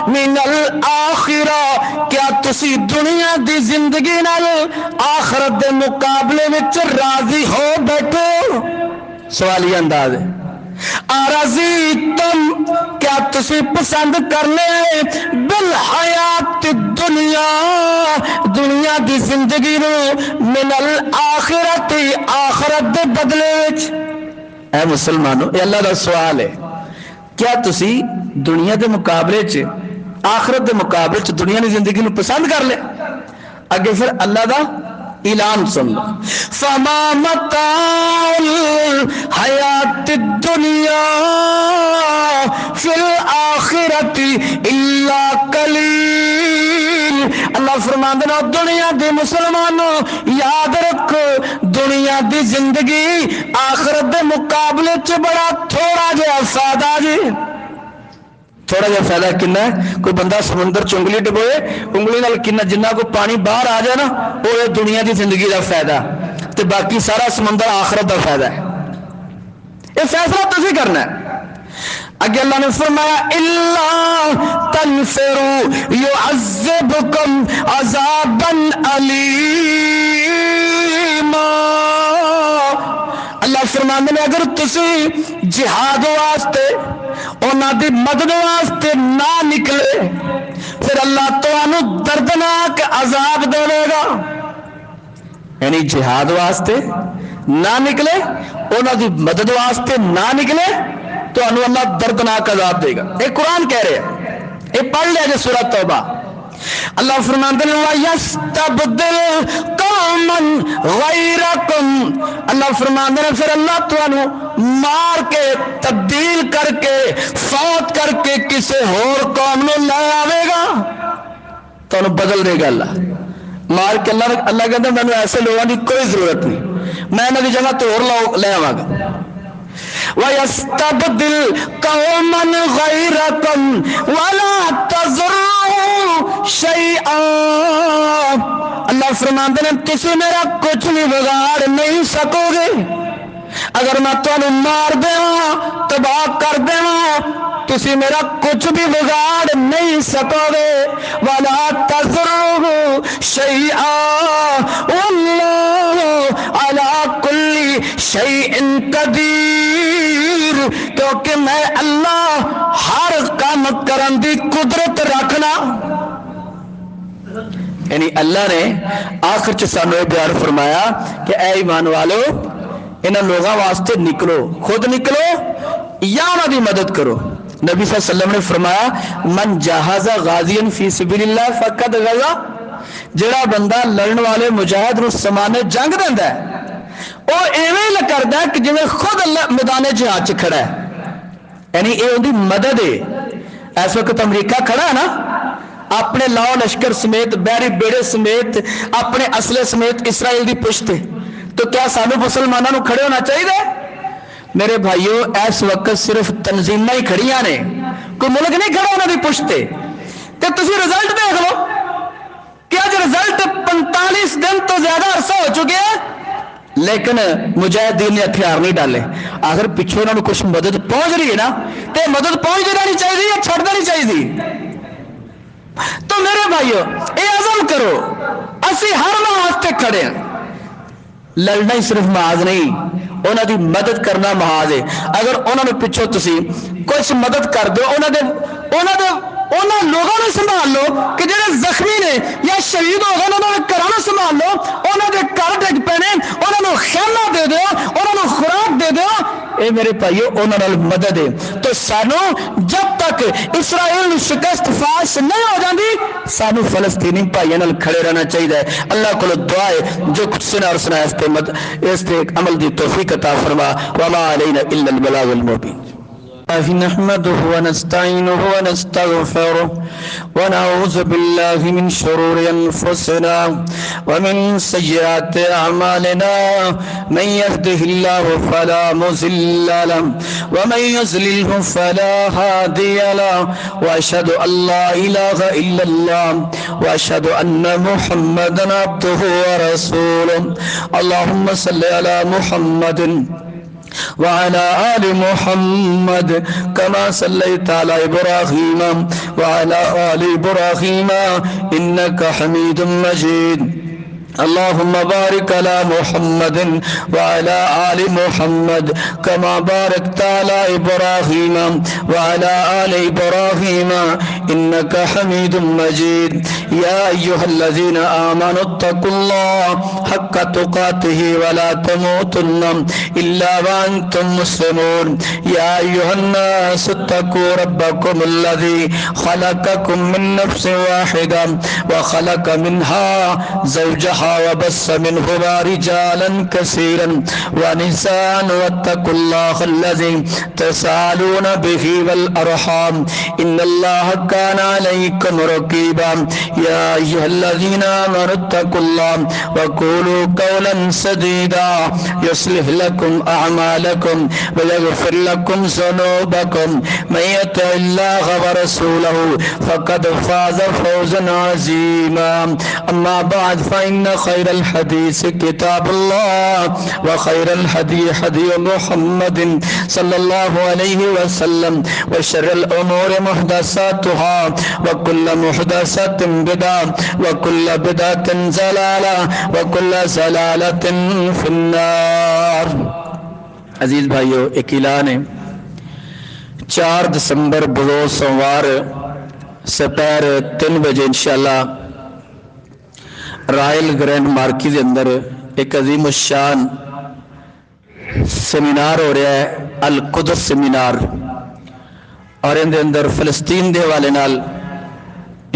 من الاخرہ کیا تسی دنیا دی زندگی نال آخرت دے مقابلے وچ راضی ہو بیٹھے ہو سوالی انداز ہے ارزیتم کیا تسی پسند کرنے بالحیات الدنیا دنیا دی زندگی نو من الاخرت آخرت دے بدلے وچ اے مسلمانوں یہ اللہ دا سوال ہے کیا تسی دنیا دے مقابلے چ آخرت دے مقابلے چ دنیا دی زندگی نو پسند کر لے اگے پھر اللہ دا اعلان سن لو فما متاع الحیات الدنیا فی الآخرت الا قلیل اللہ فرماندے نے دنیا دی مسلمانوں یاد رکھو دنیا دی زندگی آخرت دے مقابلے چ بڑا تھوڑا جہا فائدہ جی تھوڑا جہا فائدہ کنا ہے کوئی بندہ سمندر چ انگلی ڈبوئے انگلی نال کنا جنہ کو پانی باہر آ جائے نا وہ دنیا دی زندگی دا فائدہ تے باقی سارا سمندر آخرت دا فائدہ ہے یہ فیصلہ تسی کرنا ہے اگے اللہ نے فرمایا الا تنفروا يعذبكم عذابا علیما اللہ فرماندے نے اگر تسی جہاد واسطے انہاں دی مدد واسطے نہ نکلے پھر اللہ تانوں دردناک عذاب دے گا یعنی جہاد واسطے نہ نکلے انہاں دی مدد واسطے نہ نکلے تو انہوں اللہ دردناک عذاب دے گا یہ قرآن کہہ رہے ہیں یہ پڑھ لیا جائے سورۃ توبہ اللہ فرماتے ہیں وَيَسْتَبْدِلْ قَوْمًا غَيْرَكُمْ اللہ فرماتے ہیں پھر اللہ تانوں مار کے تبدیل کر کے فوت کر کے کسی اور قوم نو لے آوے گا تانوں بدل دے گا اللہ مار کے اللہ کہتا ہے میں نے ایسے لوگوں کی کوئی ضرورت نہیں میں انہاں دی جگہ تو اور لوگ لے آواں گا وَيَسْتَبْدِلْ قَوْمًا غَيْرَكُمْ وَلَا تَضُرُّوهُ شَيْئًا اللہ فرماندے ہیں تسی میرا کچھ بھی بگاڑ نہیں سکو گے اگر میں تانوں مار دیواں تباہ کر دیواں تسی میرا کچھ بھی بگاڑ نہیں سکو گے وَلَا تَضُرُّوهُ شَيْئًا وَاللَّهُ عَلَى كُلِّ شَيْءٍ قَدِيرٌ کیونکہ میں اللہ ہر کام کرن دی قدرت رکھنا یعنی اللہ نے آخر چ سانوں یہ بیان فرمایا کہ اے ایمان والو انہاں لوگاں واسطے نکلو خود نکلو یا انہاں دی مدد کرو نبی صلی اللہ علیہ وسلم نے فرمایا من جہاز غازیا فی سبیل اللہ فقد غزا جڑا بندہ لڑن والے مجاہد نو سامان جنگ دیندا ہے وہ ایویں کردا ہے کہ جویں خود اللہ میدان جہاد چ کھڑا ہے یعنی یہ ان کی مدد ہے اس وقت امریکہ کھڑا ہے نا اپنے لاؤ لشکر سمیت بحری بیڑے سمیت اپنے اسلحے سمیت اسرائیل دی پشت تو کیا سانو مسلمانوں کھڑے ہونا چاہیے میرے بھائیو اس وقت صرف تنظیمیں ہی کھڑیاں نے کوئی ملک نہیں کھڑا انہوں دی پشت تے تسی رزلٹ دیکھ لو کہ اج رزلٹ 45 دن تو زیادہ عرصہ ہو چکے ہیں لیکن مجاہدین نے ہتھیار نہیں ڈالے اگر پیچھے انہوں نے کچھ مدد پہنچ رہی ہے نا تو مدد پہنچ رہی چاہیے یا چھوڑ دینی چاہیے تو میرے بھائیو اے عزم کرو اسی ہر واسطے کھڑے ہیں لڑنا ہی صرف محاذ نہیں انہوں دی مدد کرنا محاذ ہے اگر انہوں نے پچھو تسی کچھ مدد کر دو انہوں لوگوں نے سنبھال لو کہ جڑے زخمی نے یا شہید ہو گئے انہوں نے گھروں سنبھال لو انہوں نے گھر ڈگ پینے انہوں نے خیمہ دے دو انہوں نے خوراک اے میرے بھائیو انہاں نال مدد ہے. تو سانو جب تک اسرائیل شکست فاش نہیں ہو جاندی سانو فلسطینی بھائیاں نال کھڑے رہنا چاہیے. اللہ کو دعا ہے جو کچھ سنا اور سنا اس تے عمل دی توفیق عطا فرما. وما علینا الا البلاغ المبین. نحمده ونستعينه ونستغفره ونعوذ بالله من شرور أنفسنا ومن سيئات أعمالنا من يهده الله فلا مضل له ومن يضلله فلا هادي له وأشهد أن لا إله إلا الله وأشهد أن محمدا عبده ورسوله. اللهم صل على محمد وعلى آل محمد كما صليت على إبراهيم وعلى آل إبراهيم إنك حميد مجيد. اللهم بارك على محمد وعلى آل محمد كما باركت على إبراهيم وعلى آل إبراهيم إنك حميد مجيد. يا أيها الذين آمنوا اتقوا الله حق تقاته ولا تموتن إلا وأنتم مسلمون. يا أيها الناس اتقوا ربكم الذي خلقكم من نفس واحدة وخلق منها زوجها وبث منهما رجالا كثيرا ونساء واتقوا الله الذي تسألون به والأرحام إن الله كان عليكم رقيبا. يا أيها الذين آمنوا اتقوا الله وقولوا قولا سديدا يصلح لكم أعمالكم ويغفر لكم ذنوبكم من يطع الله ورسوله فقد فاز فوزا عظيما. أما بعد فإن خير الحديث كتاب الله وخير الهدي هدي محمد صلى الله عليه وسلم وشر الأمور محدثاتها وكل محدثة بدعة وكل بدعة ضلالة وكل ضلالة في النار. عزیز بھائیو ایک اعلان ہے 4 دسمبر بروز سوموار سپہر 3 بجے انشاءاللہ رائل گرینڈ مارکی دے اندر ایک عظیم الشان سیمینار ہو رہا ہے القدس سیمینار اور ان دے اندر فلسطین دے حوالے نال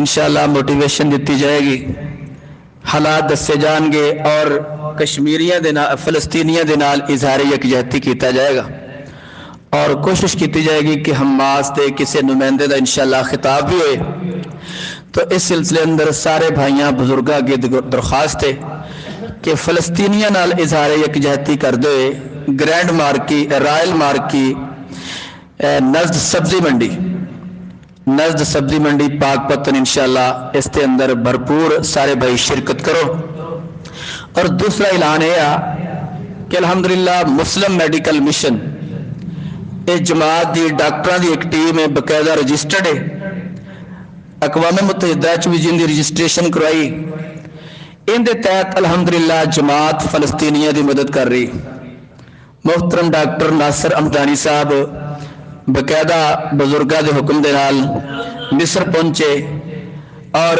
انشاءاللہ موٹیویشن دیتی جائے گی حالات دسے جان گے اور کشمیریاں دے نال فلسطینیاں دے نال اظہار یکجہتی کیتا جائے گا اور کوشش کیتی جائے گی کہ حماس دے کسی نمائندے دا انشاءاللہ خطاب بھی ہوئے. تو اس سلسلے اندر سارے بھائیاں بزرگاں کی درخواست ہے کہ فلسطینیاں نال اظہار یکجہتی کر دے گرینڈ مارکی رائل مارکی نزد سبزی منڈی پاک پتن انشاءاللہ اس کے اندر بھرپور سارے بھائی شرکت کرو. اور دوسرا اعلان ہے کہ الحمدللہ مسلم میڈیکل مشن اس جماعت دی ڈاکٹران دی ایک ٹیم ہے باقاعدہ رجسٹرڈ ہے اقوام متحدہ بھی جن دی رجسٹریشن کروائی ان دے تحت الحمدللہ جماعت فلسطینیہ دی مدد کر رہی. محترم ڈاکٹر ناصر امدانی صاحب باقاعدہ بزرگاں دے حکم دے نال مصر پہنچے اور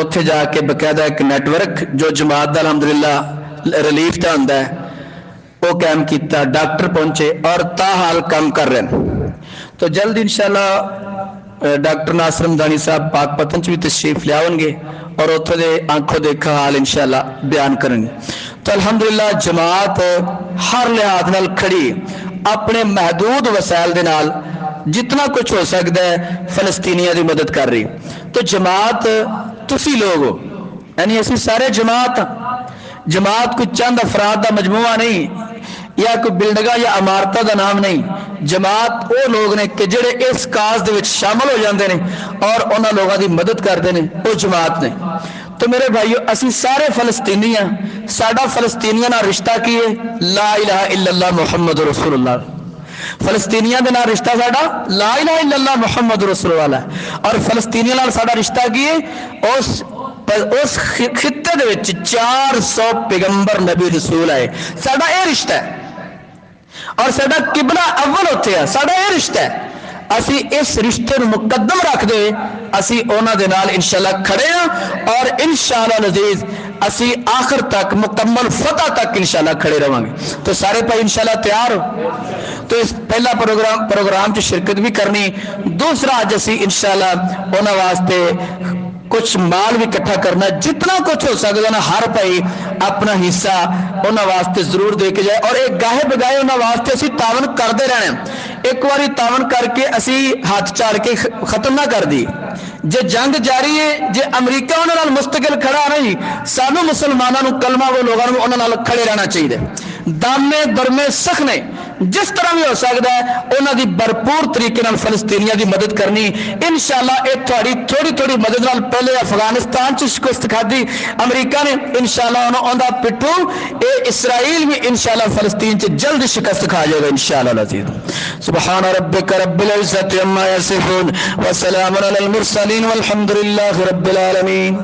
اتھے جا کے باقاعدہ ایک نیٹ ورک جو جماعت دا الحمدللہ ریلیف تے ہوندا ہے وہ قائم کیتا. ڈاکٹر پہنچے اور تاحال کام کر رہے ہیں. تو جلد انشاءاللہ ڈاکٹر ناصر امدانی صاحب پاک پتن بھی تشریف لے آؤں گے اور اتھے دے آنکھوں دیکھا حال انشاءاللہ بیان کریں گے. تو الحمدللہ جماعت ہر لحاظ نال کھڑی اپنے محدود وسائل دے نال جتنا کچھ ہو سکتا ہے فلسطینیاں دی مدد کر رہی. تو جماعت تسی لوگ ہو یعنی اسی سارے جماعت کوئی چند افراد دا مجموعہ نہیں یا کوئی بلڈنگاں یا عمارتاں دا نام نہیں. جماعت وہ لوگ نے کہ جڑے اس کاز دے وچ شامل ہو جاندے نے اور انہاں لوگاں دی مدد کردے نے وہ جماعت نے. تو میرے بھائیو اسی سارے فلسطینی ہیں. ساڈا فلسطینیاں نال رشتہ کی ہے لا الہ الا اللہ محمد رسول اللہ. فلسطینیاں دے نال رشتہ ساڈا لا الہ الا اللہ محمد رسول اللہ ہے. اور فلسطینیاں نال ساڈا رشتہ کی ہے اس خطے دے وچ 400 پیغمبر نبی رسول آئے. ساڈا اے رشتہ ہے اور ساڈا قبلہ اول ہوتے ہیں. ساڈا اے رشتہ ہے. اسی اس رشتے نو مقدم رکھ دے اسی اونا دے نال انشاءاللہ کھڑے ہیں اور انشاءاللہ العزیز اسی آخر تک مکمل فتح تک انشاءاللہ کھڑے رہاں گے. تو سارے پائی انشاءاللہ تیار ہو. تو اس پہلا پروگرام چ شرکت بھی کرنی. دوسرا اج اسی انشاءاللہ انہاں واسطے کچھ مال بھی اکٹھا کرنا, جتنا کچھ ہو سکتا نا ہر بھائی اپنا حصہ انہاں واسطے ضرور دے کے جائے. اور ایک گاہے بگاہے انہاں واسطے اسی تعاون کرتے رہنا. ایک باری تعاون کر کے اسی ہاتھ چاڑ کے ختم نہ کر دی. جے جنگ جاری ہے, جے امریکہ انہاں نال مستقل کھڑا نہیں, سانو مسلمانوں کلمہ وہ لوگوں انہاں نال کھڑے رہنا چاہیے. دامے درمے سخنے جس طرح بھی ہو سکتا ہے انہاں دی بھرپور طریقے نال فلسطینیاں دی مدد کرنی. انشاءاللہ اے تھوڑی تھوڑی تھوڑی مدد نال پہلے افغانستان چ شکست کھادی امریکہ نے, انشاءاللہ انہاں دا پٹھو اے اسرائیل بھی انشاءاللہ فلسطین چ جلد شکست کھا جائے گا انشاءاللہ العزیز. سبحان ربک رب العزت عما یصفون وسلام علی المرسلین والحمد للہ رب العالمین.